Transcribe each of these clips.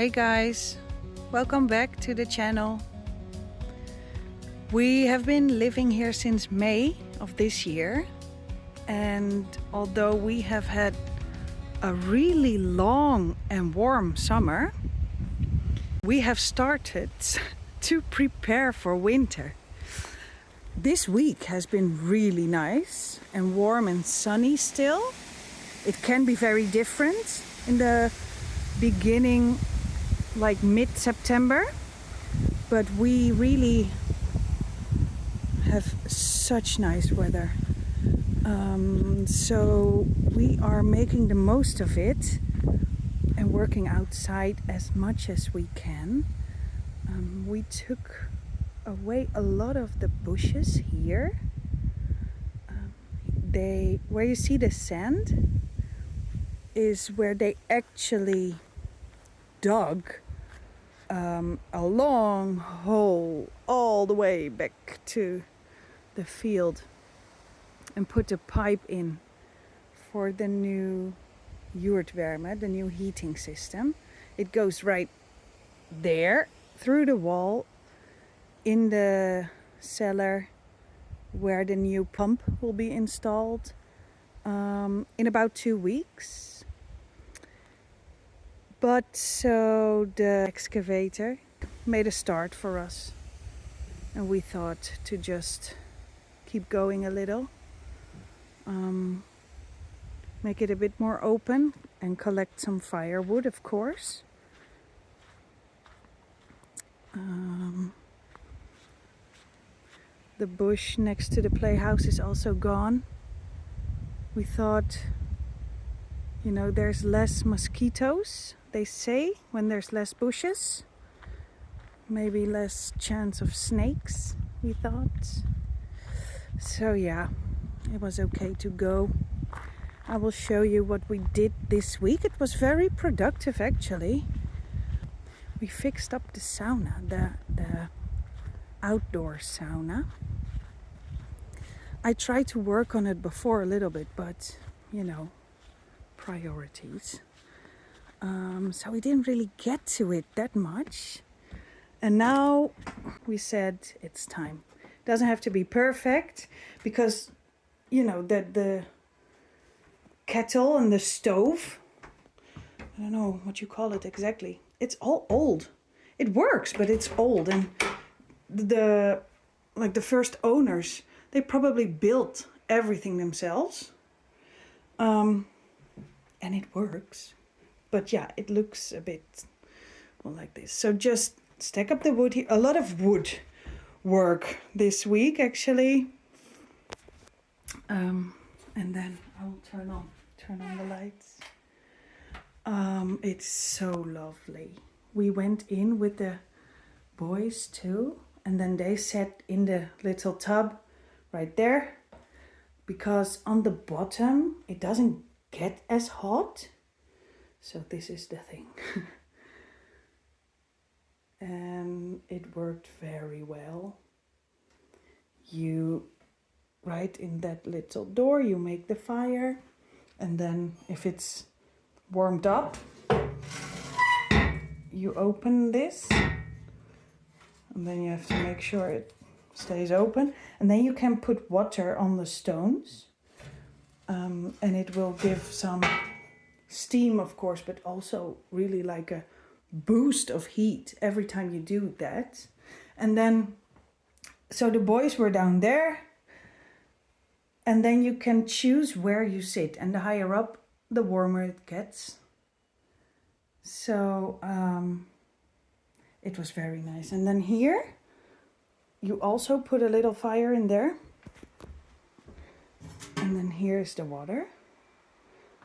Hey guys, welcome back to the channel. We have been living here since May of this year, and although we have had a really long and warm summer, we have started to prepare for winter. This week has been really nice and warm and sunny still. It can be very different in the beginning, like mid-September, but we really have such nice weather. So we are making the most of it and working outside as much as we can. We took away a lot of the bushes here. Where you see the sand is where they actually dug a long hole all the way back to the field and put a pipe in for the new verhuizen, the new heating system. It goes right there through the wall in the cellar where the new pump will be installed in about 2 weeks. But so the excavator made a start for us, and we thought to just keep going a little, make it a bit more open and collect some firewood, of course. The bush next to the playhouse is also gone. We thought, there's less mosquitoes, they say, when there's less bushes. Maybe less chance of snakes, we thought. So yeah, it was okay to go. I will show you what we did this week. It was very productive, actually. We fixed up the sauna, the outdoor sauna. I tried to work on it before a little bit, but priorities. So we didn't really get to it that much. And now we said it's time. It doesn't have to be perfect because, the kettle and the stove, I don't know what you call it exactly. It's all old. It works, but it's old. And the first owners, they probably built everything themselves. And it works. But yeah, it looks a bit like this. So just stack up the wood here. A lot of wood work this week, actually. And then I'll turn on the lights. It's so lovely. We went in with the boys too, and then they sat in the little tub right there, because on the bottom it doesn't get as hot. So this is the thing. And it worked very well. Right in that little door, you make the fire, and then if it's warmed up, you open this, and then you have to make sure it stays open, and then you can put water on the stones, and it will give some steam, of course, but also really like a boost of heat every time you do that. And then, so the boys were down there, and then you can choose where you sit, and the higher up, the warmer it gets. So it was very nice. And then here, you also put a little fire in there. And then here's the water.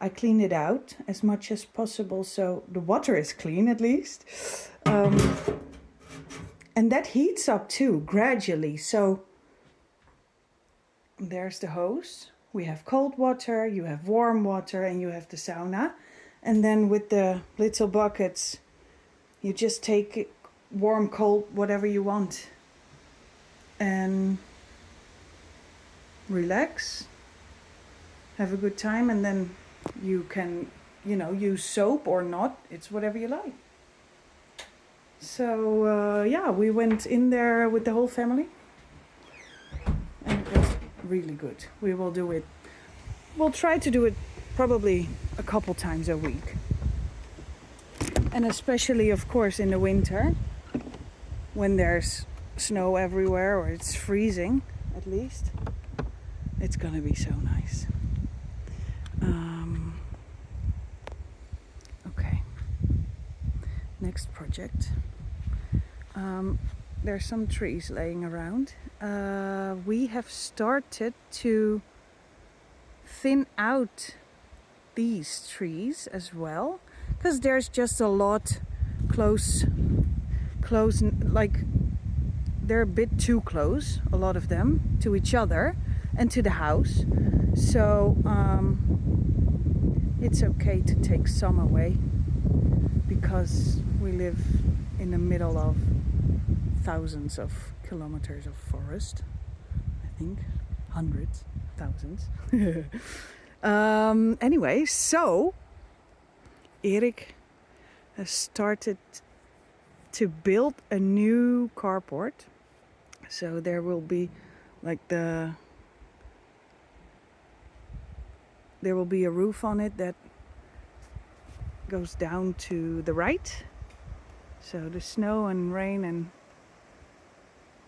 I cleaned it out as much as possible, so the water is clean at least. And that heats up too, gradually. So there's the hose. We have cold water, you have warm water, and you have the sauna. And then with the little buckets, you just take warm, cold, whatever you want. And relax. Have a good time, and then you can, use soap or not. It's whatever you like. So yeah, we went in there with the whole family, and it was really good. We will do it. We'll try to do it probably a couple times a week, and especially, of course, in the winter when there's snow everywhere or it's freezing, at least. It's gonna be so nice. Okay. Next project. There's some trees laying around. We have started to thin out these trees as well, because there's just a lot close, like they're a bit too close, a lot of them, to each other and to the house. So it's okay to take some away, because we live in the middle of thousands of kilometers of forest. I think hundreds, thousands. Anyway, so Erik has started to build a new carport. So there will be like there will be a roof on it that goes down to the right. So the snow and rain and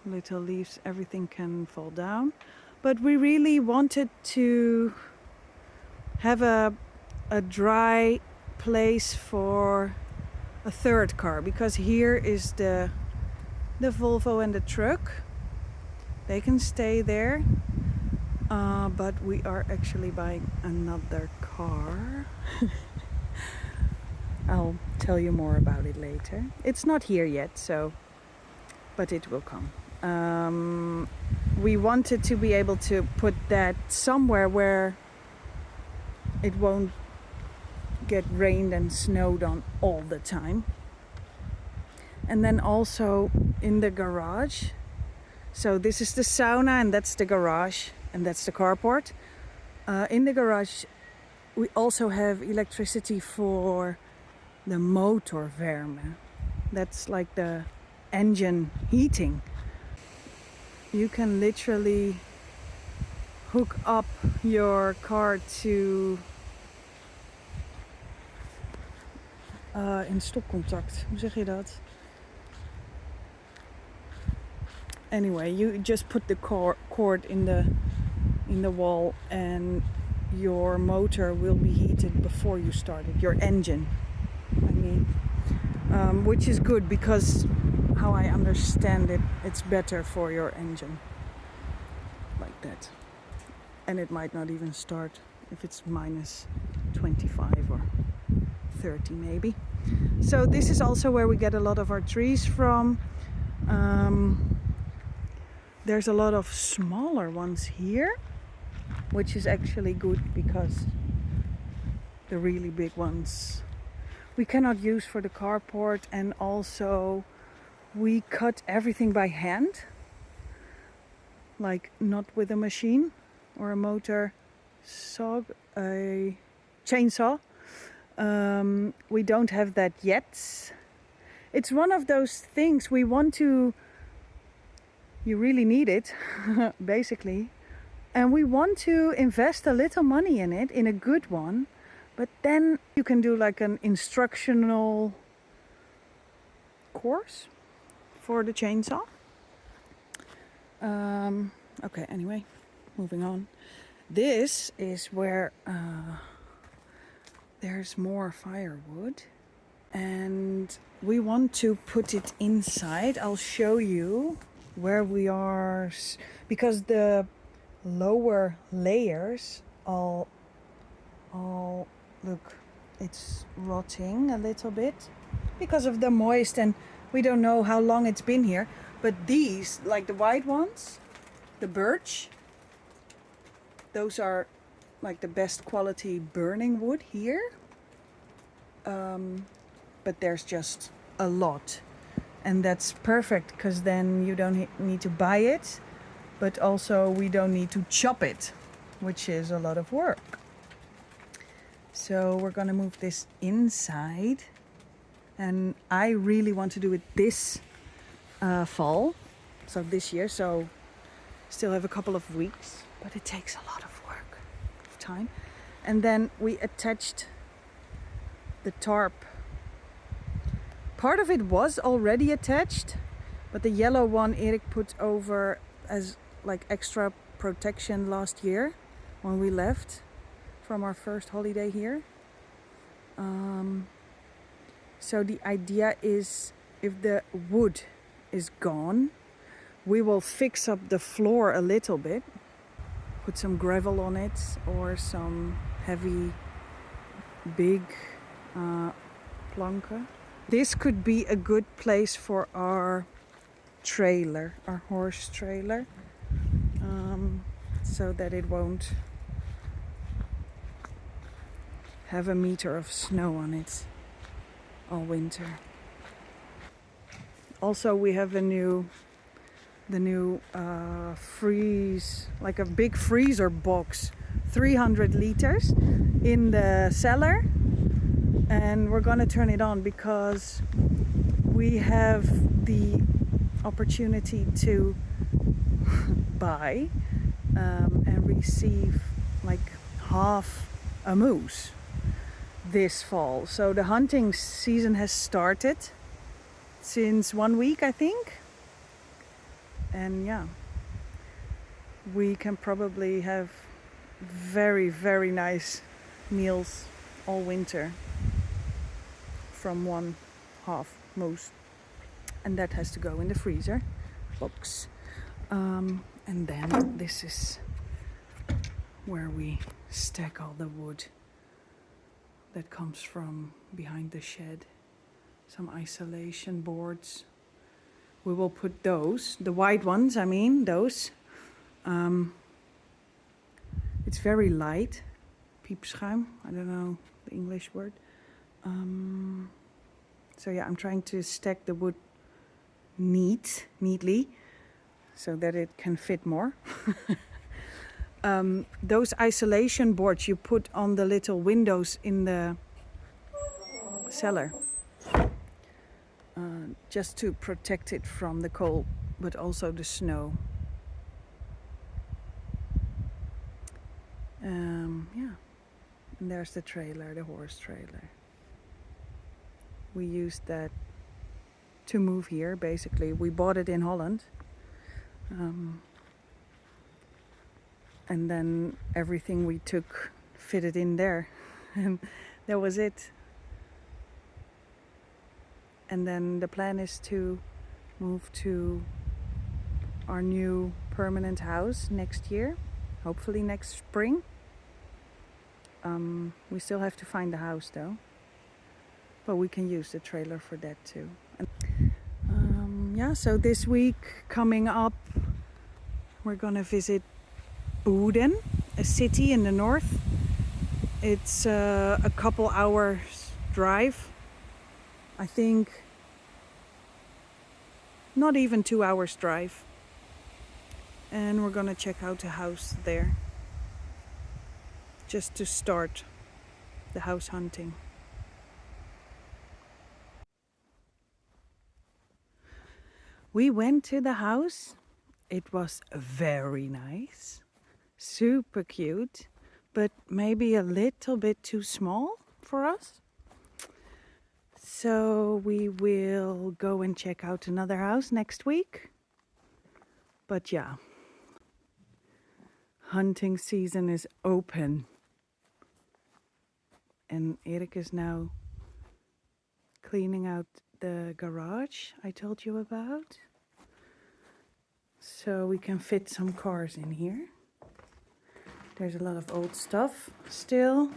little leaves, everything can fall down. But we really wanted to have a dry place for a third car, because here is the Volvo and the truck. They can stay there, but we are actually buying another car. I'll tell you more about it later. It's not here yet, so, but it will come. We wanted to be able to put that somewhere where it won't get rained and snowed on all the time. And then also in the garage. So this is the sauna and that's the garage and that's the carport. In the garage we also have electricity for the motor verhuizen. That's like the engine heating. You can literally hook up your car to in stopcontact. Hoe zeg je dat? Anyway, you just put the cord in the wall and your motor will be heated before you start it. Your engine, I mean, which is good because, how I understand it, it's better for your engine like that. And it might not even start if it's minus 25 or 30 maybe. So this is also where we get a lot of our trees from. There's a lot of smaller ones here, which is actually good because the really big ones we cannot use for the carport, and also we cut everything by hand, like not with a machine or a motor saw, a chainsaw. We don't have that yet. It's one of those things we want to, you really need it basically, and we want to invest a little money in it, in a good one, but then you can do like an instructional course for the chainsaw. Okay, anyway, moving on. This is where there's more firewood and we want to put it inside. I'll show you where we are, because the lower layers all look, it's rotting a little bit because of the moist, and we don't know how long it's been here. But these, like the white ones, the birch, those are like the best quality burning wood here. But there's just a lot, and that's perfect because then you don't need to buy it, but also we don't need to chop it, which is a lot of work. So we're gonna move this inside. And I really want to do it this fall, so this year. So still have a couple of weeks, but it takes a lot of work, of time. And then we attached the tarp. Part of it was already attached, but the yellow one Erik put over as like extra protection last year when we left from our first holiday here. So the idea is, if the wood is gone, we will fix up the floor a little bit, put some gravel on it or some heavy big planken. This could be a good place for our trailer, our horse trailer, so that it won't have a meter of snow on it all winter. Also, we have the new freeze, like a big freezer box, 300 liters in the cellar, and we're gonna turn it on because we have the opportunity to buy and receive like half a moose this fall. So the hunting season has started since 1 week, I think. And yeah, we can probably have very, very nice meals all winter from one half moose. And that has to go in the freezer box. And then this is where we stack all the wood that comes from behind the shed. Some isolation boards. We will put those, the white ones, I mean, those. It's very light. Piepschuim, I don't know the English word. So yeah, I'm trying to stack the wood neatly, so that it can fit more. Those isolation boards you put on the little windows in the cellar, just to protect it from the cold, but also the snow. Yeah, and there's the trailer, the horse trailer. We used that to move here, basically. We bought it in Holland. And then everything we took fitted in there. And that was it. And then the plan is to move to our new permanent house next year. Hopefully next spring. We still have to find the house though. But we can use the trailer for that too. Yeah, so this week coming up, we're gonna visit Boden, a city in the north. It's a couple hours drive. I think not even 2 hours drive. And we're gonna check out a house there, just to start the house hunting. We went to the house. It was very nice, super cute, but maybe a little bit too small for us. So we will go and check out another house next week. But yeah, hunting season is open. And Erik is now cleaning out the garage I told you about. So we can fit some cars in here. There's a lot of old stuff still,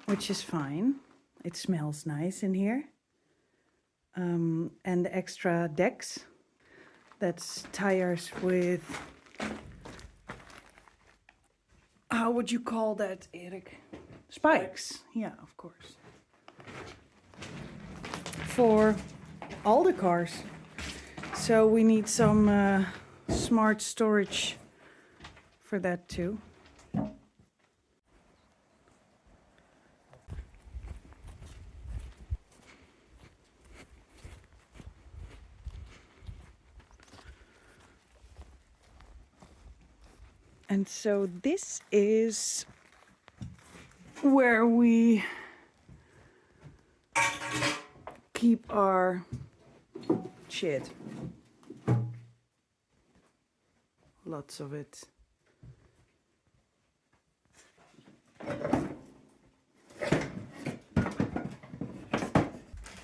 which is fine. It smells nice in here. And the extra decks, that's tires with, how would you call that, Erik? Spikes, yeah, of course. For all the cars. So we need some smart storage for that too. And so this is where we keep our shit. Lots of it.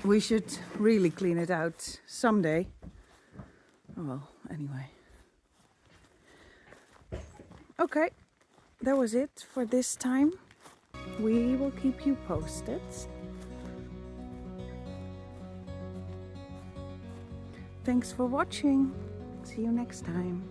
We should really clean it out someday. Oh well, anyway. Okay, that was it for this time. We will keep you posted. Thanks for watching. See you next time.